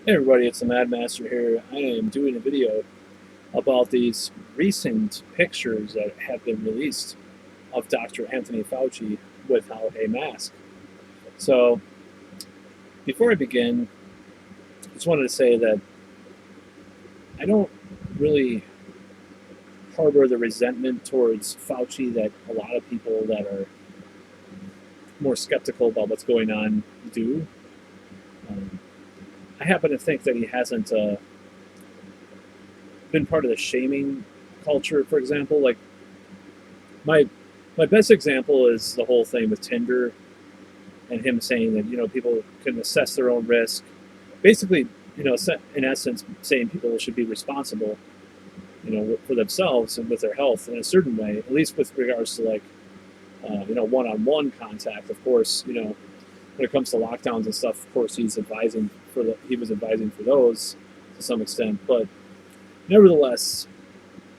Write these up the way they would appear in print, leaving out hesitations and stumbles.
Hey everybody, it's the Mad Master here. I am doing a video about these recent pictures that have been released of Dr. Anthony Fauci without a mask. So, before I begin, I just wanted to say that I don't really harbor the resentment towards Fauci that a lot of people that are more skeptical about what's going on do. Um, I happen to think that he hasn't been part of the shaming culture, for example. Like, my my best example is the whole thing with Tinder and him saying that people can assess their own risk. Basically, in essence, saying people should be responsible, for themselves and with their health in a certain way, at least with regards to like one-on-one contact. Of course, when it comes to lockdowns and stuff, of course he was advising for those to some extent, but nevertheless,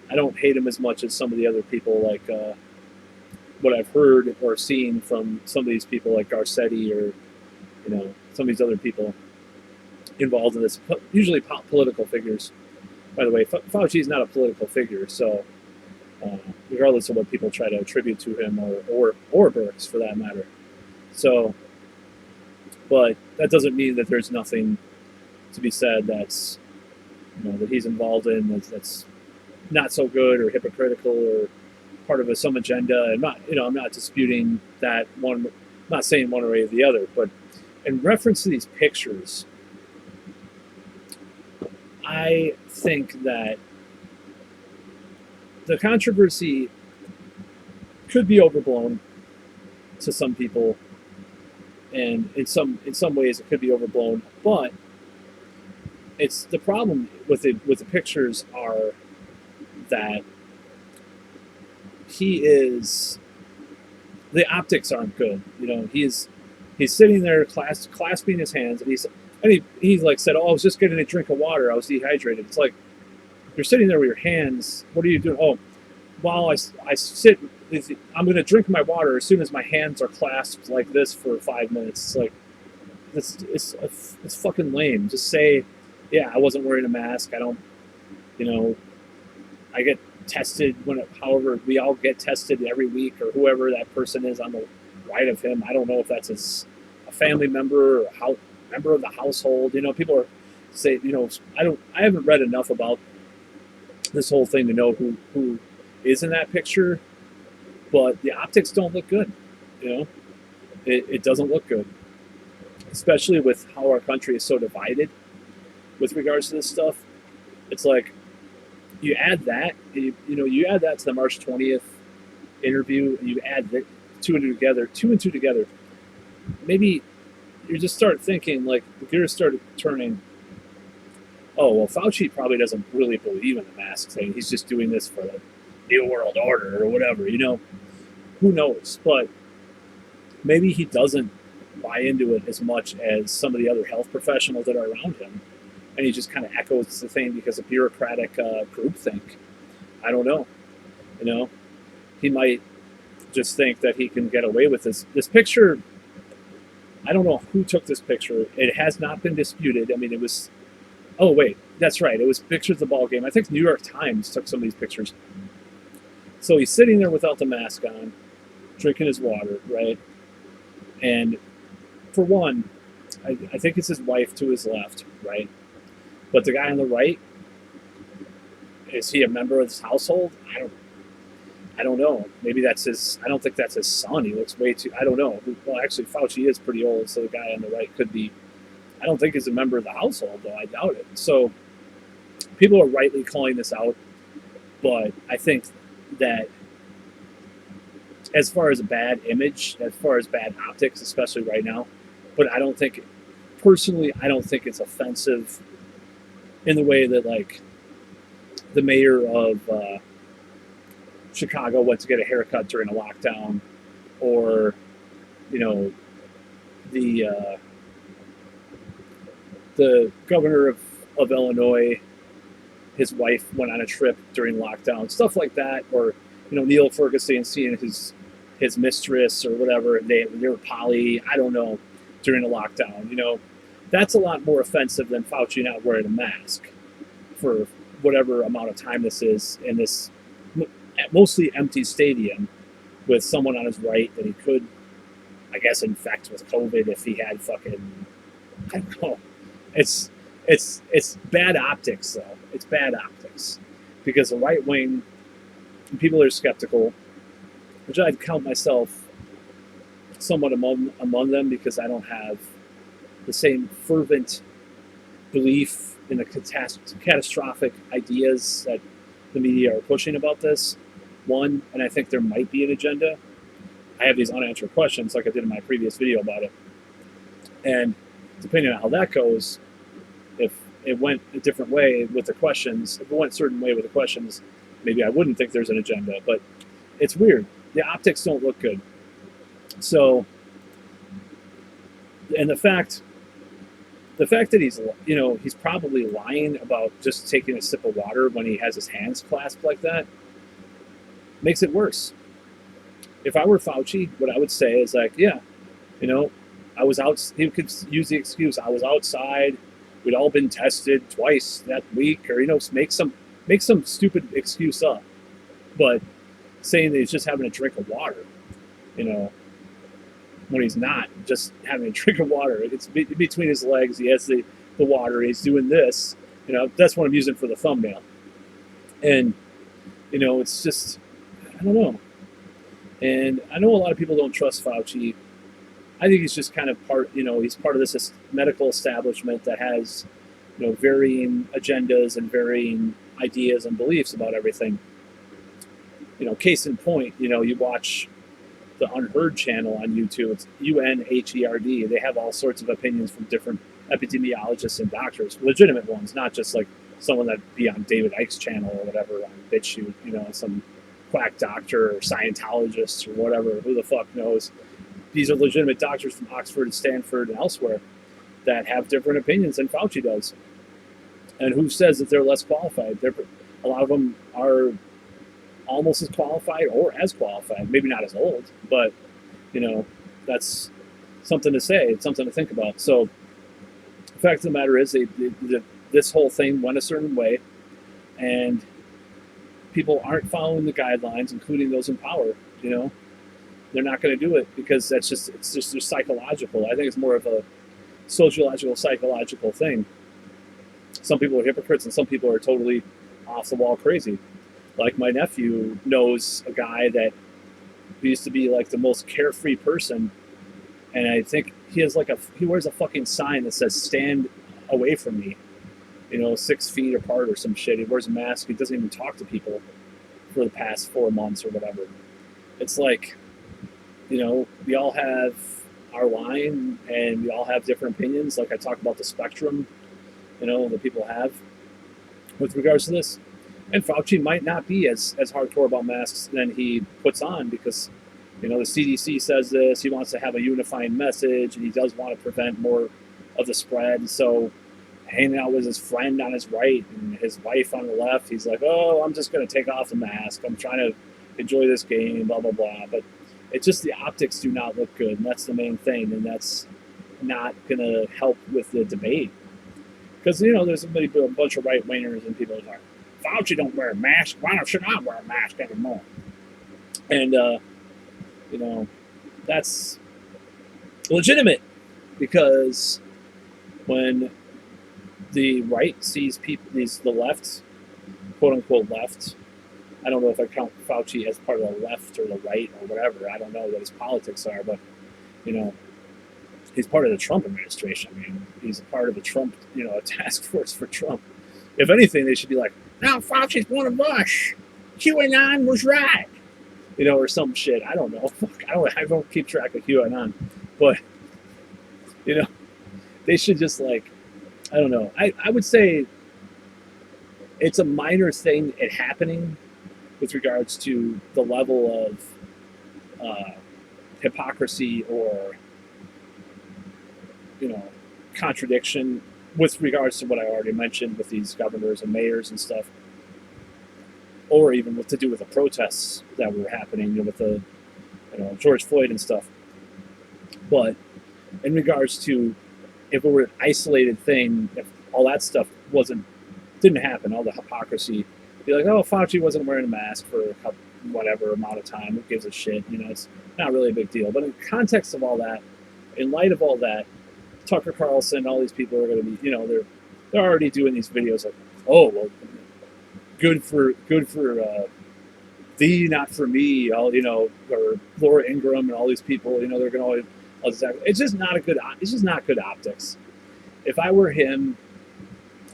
I don't hate him as much as some of the other people like. What I've heard or seen from some of these people like Garcetti or some of these other people involved in this, usually political figures. By the way, Fauci is not a political figure, so regardless of what people try to attribute to him or Burks for that matter. So, but that doesn't mean that there's nothing to be said that's that he's involved in that's not so good or hypocritical or part of some agenda. I'm not disputing that one. I'm not saying one way or the other, but in reference to these pictures, I think that the controversy could be overblown to some people, and in some ways it could be overblown. But it's the problem with the pictures are that he is the optics aren't good. He's sitting there clasping his hands, and he's like said, "Oh, I was just getting a drink of water. I was dehydrated." It's like you're sitting there with your hands. What are you doing? Oh, while I sit, I'm going to drink my water as soon as my hands are clasped like this for 5 minutes. It's like it's fucking lame. Just say, yeah, I wasn't wearing a mask. I don't, you know, I get tested however we all get tested every week or whoever that person is on the right of him. I don't know if that's a family member or member of the household. People are say, I haven't read enough about this whole thing to know who is in that picture, but the optics don't look good. You know, it doesn't look good, especially with how our country is so divided with regards to this stuff. It's like you add that, you add that to the March 20th interview, and you add two and two together. Maybe you just start thinking like the gears start turning. Oh well, Fauci probably doesn't really believe in the mask thing. He's just doing this for the New World Order or whatever. Who knows? But maybe he doesn't buy into it as much as some of the other health professionals that are around him, and he just kind of echoes the thing because of bureaucratic groupthink. I don't know. You know, he might just think that he can get away with this. This picture, I don't know who took this picture. It has not been disputed. I mean, it was. Oh wait, that's right. It was pictures of the ball game. I think the New York Times took some of these pictures. So he's sitting there without the mask on, drinking his water, right? And for one, I think it's his wife to his left, right? But the guy on the right, is he a member of his household? I don't know. Maybe that's his. I don't think that's his son. He looks way too. I don't know. Well, actually, Fauci is pretty old, so the guy on the right could be. I don't think he's a member of the household, though. I doubt it. So people are rightly calling this out, but I think that as far as a bad image, as far as bad optics, especially right now, but I don't think, personally, I don't think it's offensive in the way that like the mayor of Chicago went to get a haircut during a lockdown, or you know the the governor of Illinois, his wife went on a trip during lockdown, stuff like that, or Neil Ferguson seeing his mistress or whatever, they were poly, I don't know, during a lockdown. That's a lot more offensive than Fauci not wearing a mask for whatever amount of time this is in this mostly empty stadium with someone on his right that he could, I guess, infect with COVID if he had fucking, I don't know. It's it's bad optics though. It's bad optics because the right wing people are skeptical, which I'd count myself somewhat among them because I don't have the same fervent belief in the catastrophic ideas that the media are pushing about this. One, and I think there might be an agenda. I have these unanswered questions, like I did in my previous video about it. And depending on how that goes, if it went a different way with the questions, if it went a certain way with the questions, maybe I wouldn't think there's an agenda. But it's weird. The optics don't look good. So, and the fact that he's probably lying about just taking a sip of water when he has his hands clasped like that makes it worse. If I were Fauci, what I would say is like, yeah, I was out. He could use the excuse, I was outside. We'd all been tested twice that week, or make some stupid excuse up. But saying that he's just having a drink of water, when he's not just having a drink of water, it's between his legs. He has the water. He's doing this. That's what I'm using for the thumbnail. And it's just, I don't know. And I know a lot of people don't trust Fauci. I think he's just kind of he's part of this medical establishment that has, varying agendas and varying ideas and beliefs about everything. Case in point, you watch the Unheard channel on YouTube. It's UNHERD. They have all sorts of opinions from different epidemiologists and doctors, legitimate ones, not just like someone that'd be on David Icke's channel or whatever on BitChute, some quack doctor or Scientologist or whatever, who the fuck knows. These are legitimate doctors from Oxford and Stanford and elsewhere that have different opinions than Fauci does. And who says that they're less qualified? A lot of them are almost as qualified or as qualified, maybe not as old, but that's something to say. It's something to think about. So the fact of the matter is, this whole thing went a certain way, and people aren't following the guidelines, including those in power. They're not going to do it because it's just psychological. I think it's more of a sociological, psychological thing. Some people are hypocrites, and some people are totally off the wall crazy. Like my nephew knows a guy that used to be like the most carefree person, and I think he wears a fucking sign that says "Stand away from me," 6 feet apart or some shit. He wears a mask. He doesn't even talk to people for the past 4 months or whatever. It's like, we all have our line, and we all have different opinions. Like I talk about the spectrum, that people have with regards to this. And Fauci might not be as hardcore about masks than he puts on because, the CDC says this. He wants to have a unifying message, and he does want to prevent more of the spread. So hanging out with his friend on his right and his wife on the left, he's like, oh, I'm just going to take off the mask. I'm trying to enjoy this game, blah, blah, blah. But it's just the optics do not look good, and that's the main thing, and that's not going to help with the debate. Because, there's a bunch of right-wingers and people are like, Fauci don't wear a mask. Why should I wear a mask anymore? And, that's legitimate because when the right sees people, the left, quote-unquote left, I don't know if I count Fauci as part of the left or the right or whatever. I don't know what his politics are, but, he's part of the Trump administration. I mean, he's a part of a Trump, a task force for Trump. If anything, they should be like, now Fauci's one of us. QAnon was right. Or some shit. I don't know. I don't keep track of QAnon. But, they should just I don't know. I would say it's a minor thing happening with regards to the level of hypocrisy or, contradiction with regards to what I already mentioned with these governors and mayors and stuff, or even to do with the protests that were happening, with the, George Floyd and stuff. But in regards to if it were an isolated thing, if all that stuff didn't happen, all the hypocrisy, be like, oh, Fauci wasn't wearing a mask for whatever amount of time. Who gives a shit? You know, it's not really a big deal. But in context of all that, in light of all that, Tucker Carlson, all these people are going to be, you know, they're already doing these videos like, oh, well, good for thee, not for me. All, you know, or Laura Ingraham and all these people, you know, they're going to always. It's just not a good. It's just not good optics. If I were him,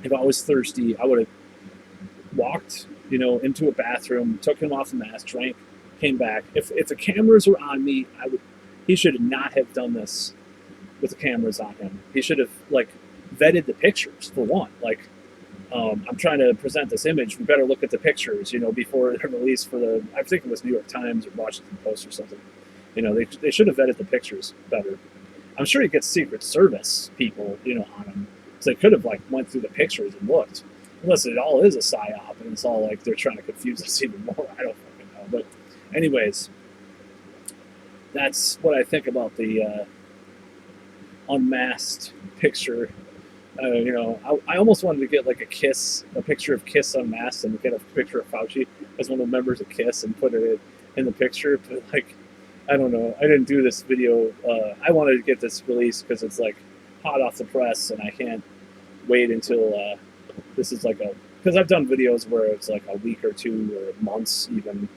if I was thirsty, I would have walked, you know, into a bathroom, took him off the mask, drank, came back. If the cameras were on me, I would. He should not have done this with the cameras on him. He should have like vetted the pictures for one. Like, I'm trying to present this image. We better look at the pictures, you know, before they're released for the. I think it was New York Times or Washington Post or something. You know, they should have vetted the pictures better. I'm sure he gets Secret Service people, you know, on him. So they could have like went through the pictures and looked. Unless it all is a psyop and it's all like they're trying to confuse us even more. I don't fucking know. But anyways, that's what I think about the unmasked picture. You know, I almost wanted to get like a picture of Kiss unmasked, and get a picture of Fauci as one of the members of Kiss and put it in the picture. But like, I don't know. I didn't do this video. I wanted to get this released because it's like hot off the press, and I can't wait until this is like because I've done videos where it's like a week or two or months even.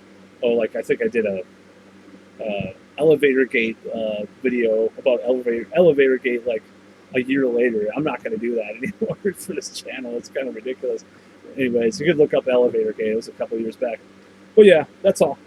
Oh, like I think I did a elevator gate video about elevator gate like a year later. I'm not going to do that anymore for this channel. It's kind of ridiculous. Anyways, you could look up elevator gate. It was a couple years back. But yeah, that's all.